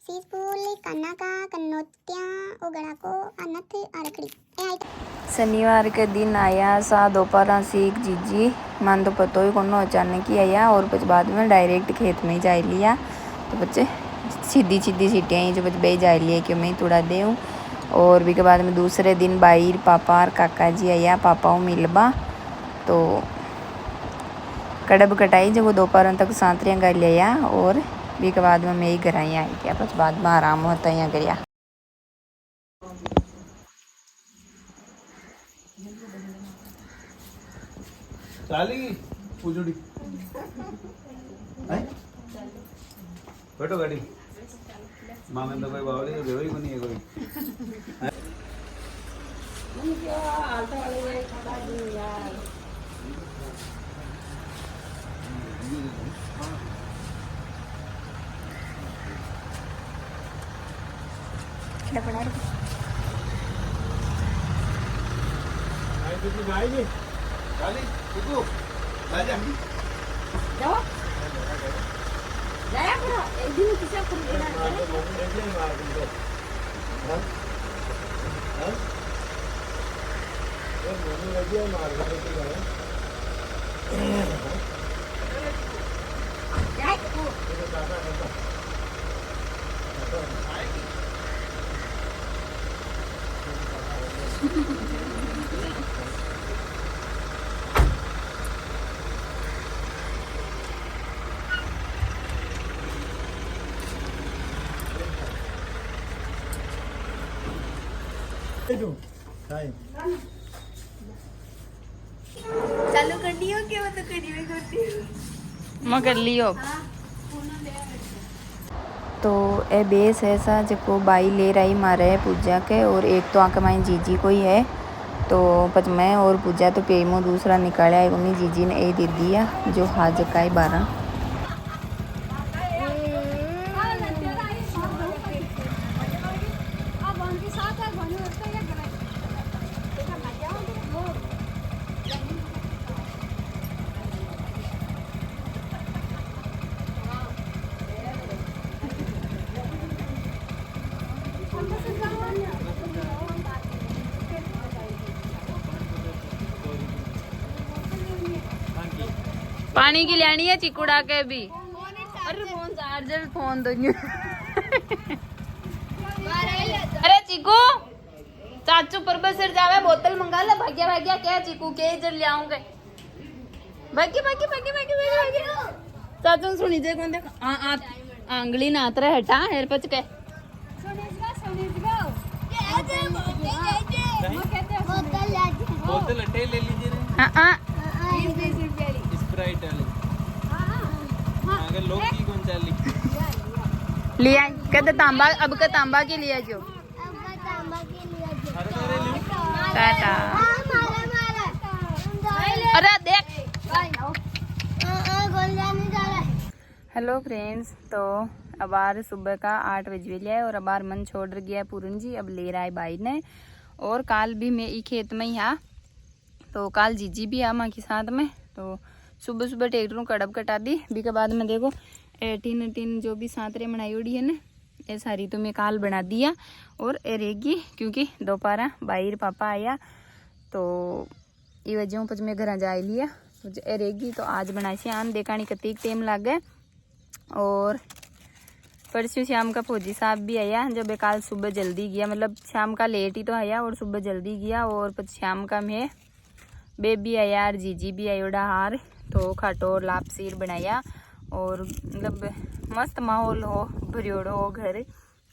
सीसपुल कन्नाका कन्नोत्या ओगड़ाको अनथ आरकड़ी शनिवार के दिन आया सा दोपहर से एक जीजी मान तो पतो ही कोनो अचानक ही आया और कुछ बाद में डायरेक्ट खेत में ही जा लिया। तो बच्चे सीधी सीधी सीटियाँ ही जो बच्चे बे जा लिए कि मैं थोड़ा दे हूँ। और भी के बाद में दूसरे दिन बाहर पापा और काका जी आया पापा मिलबा तो कड़ब कटाई जब वो दोपहर तक सांतरियाँ कर लिया। और भी के बाद में मैं ही घर आई क्या बस बाद में आराम होता यहाँ गया। चाली पूजड़ी बैठो गाड़ी मामे तो कोई बावली तो बेवरी को नहीं है कोई चाली कुकू राजा जाओ जाया करो एक दिन किसी को लेना है चालू कर दियो क्या तो करियो करती मैं कर लियो। तो ए बेस ऐसा जो बाई ले रही मारे है पूजा के और एक तो आके माई जीजी को ही है तो पच मैं और पूजा तो पेमो दूसरा निकाला है उन्हीं जीजी ने ए दे दिया जो हाथ जकाई 12 पानी की लेनी है चिकुड़ा के भी। अरे फोन चार्जर फोन दो अरे चिकू चाचू प्रोफेसर जावे बोतल मंगा ले भाग्या भाग्या क्या चिकू के इधर ले आऊंगे भाग्य भाग्य भाग्य भाग्य भाग्य चाचू सुनी जे कौन देख आंगली नात रहे हटा हेर पच के बोतल अटे ले लीजिए हां स्प्राइट वाली अगर लोग की कौन चाली लिया कहते तांबा अब का तांबा के लिया जो टाटा अरे देख हेलो फ्रेंड्स तो अब आर सुबह का 8 बजे लिया है और अब आर मन छोड़ गया है पूरन जी अब ले रहा है भाई ने। और काल भी मैं ई खेत में ही हाँ तो काल जीजी भी आ माँ के साथ में तो सुबह सुबह ट्रैक्टर कड़ब कटा दी भी के बाद में देखो 18 जो भी सांतरे बनाई उड़ी है ना ये सारी तो मैं काल बना दिया और ये रहेगी क्योंकि दोपहर बाहर पापा आया तो ये वजह पर मैं घर जा लिया तो ये रहेगी तो आज बनाई से आन देखानी कतीक टाइम लग गए। और परसों शाम का फौजी साहब भी आया जब काल सुबह जल्दी गया मतलब शाम का लेट ही तो आया और सुबह जल्दी गया। और फिर शाम का मैं बेबी आया और जीजी भी आई उड़ा हार तो खाटो और लाप सीर बनाया और मतलब मस्त माहौल हो भरियोड़ हो घर।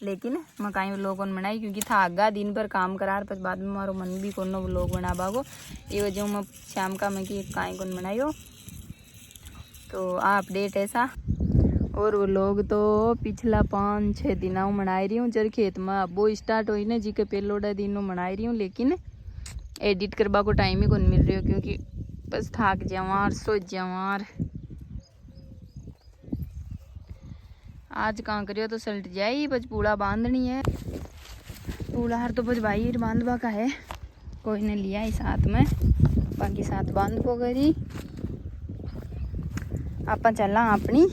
लेकिन मैं कहीं व्लॉग कौन बनाई क्योंकि था आगा दिन भर काम करार पर बाद में मारो मन भी कौन व्लॉग बना बागो ये वजह मैं शाम का मैं कि कहीं कौन बनाई तो आ अपडेट ऐसा। और वो लोग तो पिछला 5-6 दिन मना रही हूँ जब खेत में अब वो स्टार्ट हुई ना जी के पहलोड़ा दिन मना रही हूँ लेकिन एडिट करवा को टाइम ही कौन मिल रही हो क्योंकि बस थक जावार सो जावार आज कहाँ करियो तो सल्ट जाई बस पूड़ा बांधनी है पूड़ा हर तो बस भाई बांधवा का है कोई ने लिया ही साथ में बाकी साथ बांध को करी आप चला अपनी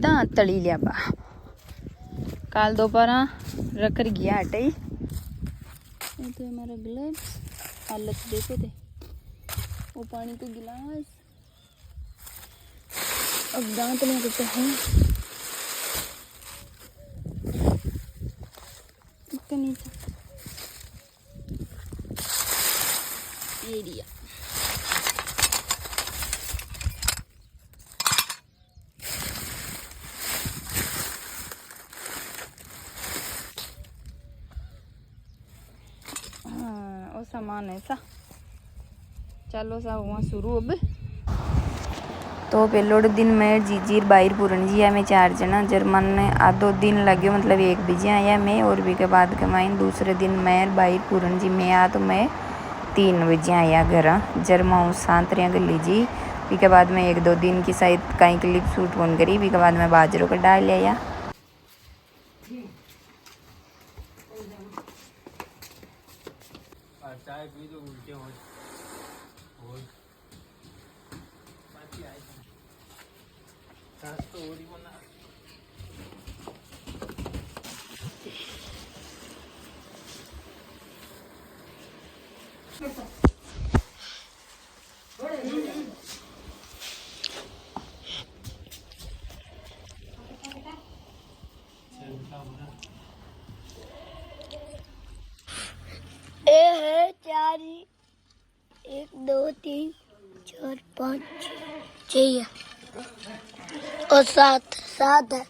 दांत तली लिया बा काल दोपहर रख गया हटे ही। ये तो हमारा ग्लव्स हालत देखो थे, वो पानी का गिलास, अब दांत में कुछ है इसका नीचे ये दिया। हाँ, वो सामान है सा। चलो सा हुआ शुरू अब। तो पहलोड़ दिन मैं जीजीर बाहर पूरन जी में 4 जना जर्मन ने आधो दिन लगे, मतलब 1 बजे आया मैं, और भी के बाद कमाइन दूसरे दिन मैं बाहर पूरन जी में आ तो मैं 3 बजे आया घर जरमा सांतरिया गली जी। भी के बाद मैं 1-2 दिन की शायद कहीं क्लिप शूट फोन करी, भी के बाद मैं बाजरों का डाल लिया। चाय पी तो उल्टे हो तो हो रही बना। है 4, 1 2 3 4 5 6 है और 7 है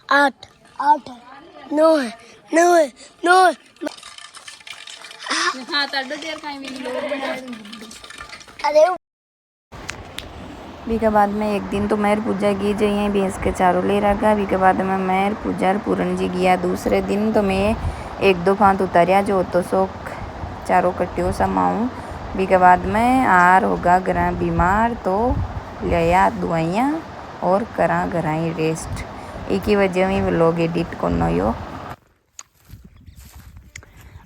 8 है 9 है 9 है हाँ तड़ देर काई में लोग बना अरे भी के बाद में 1 दिन तो मैर पूजा की जाइए भैंस के चारों ले रखा। भी के बाद में मैर पूजा पूरन जी गया। दूसरे दिन तो मैं 1-2 फांत उतारिया जो तो सो चारों कट्टियों समाऊँ। भी के बाद में आर होगा घर बीमार तो लिया दवाइयाँ और करा घर ही रेस्ट। एक ही वजह में लोग एडिट करना यो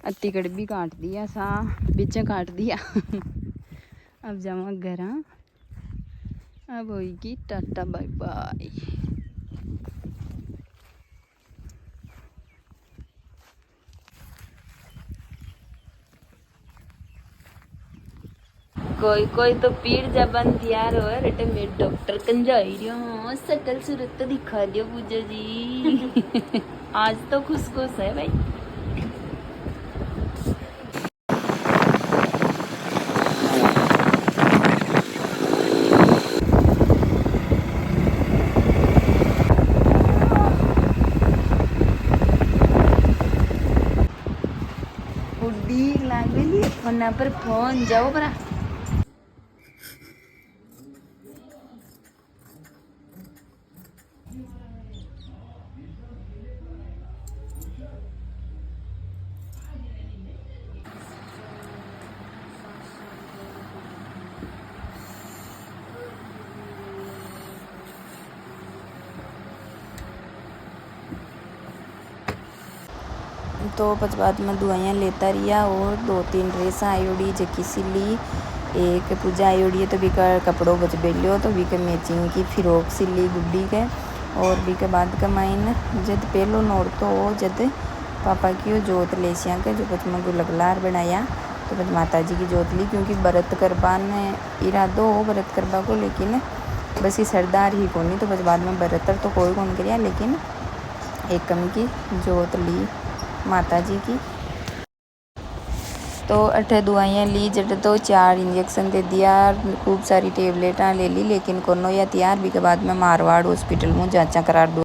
अत्ती कड़बी काट दिया सा बीच काट दिया। अब जावा घर, अब होगी टाटा बाय बाय। कोई तो पीर जबन तैयार हो रटे में डॉक्टर कंजाई रियो सकल सूरत तो दिखा दियो पूजा जी। आज तो खुश है भाई। फोन पर फोन जाओ बरा तो पच बाद में दुआइयाँ लेता रिया और 2-3 ड्रेस आयोड़ी जकी सिली, एक पूजा आयोड़ी तो भी कपड़ों बच बेलियो तो भी मैचिंग की फिरोक सिली गुड्डी के। और भी के बाद का माइन जब पहलो नोड़ तो जब पापा की जोत लेसिया के जो पच में गुलगलार बनाया तो पच माता जी की जोत ली, क्योंकि व्रत करबा ने इरादो हो व्रत करबा को, लेकिन बस ये सरदार ही कोनी तो पच बाद में व्रतर तो कोई कौन करिया, लेकिन एक कम की जोत ली माता जी की। तो 8 दवाइयाँ ली जट तो 4 इंजेक्शन दे दिया, खूब सारी टेबलेटा ले ली, लेकिन कोनो या तैयार भी के बाद में मारवाड़ हॉस्पिटल में जांचा करा दो।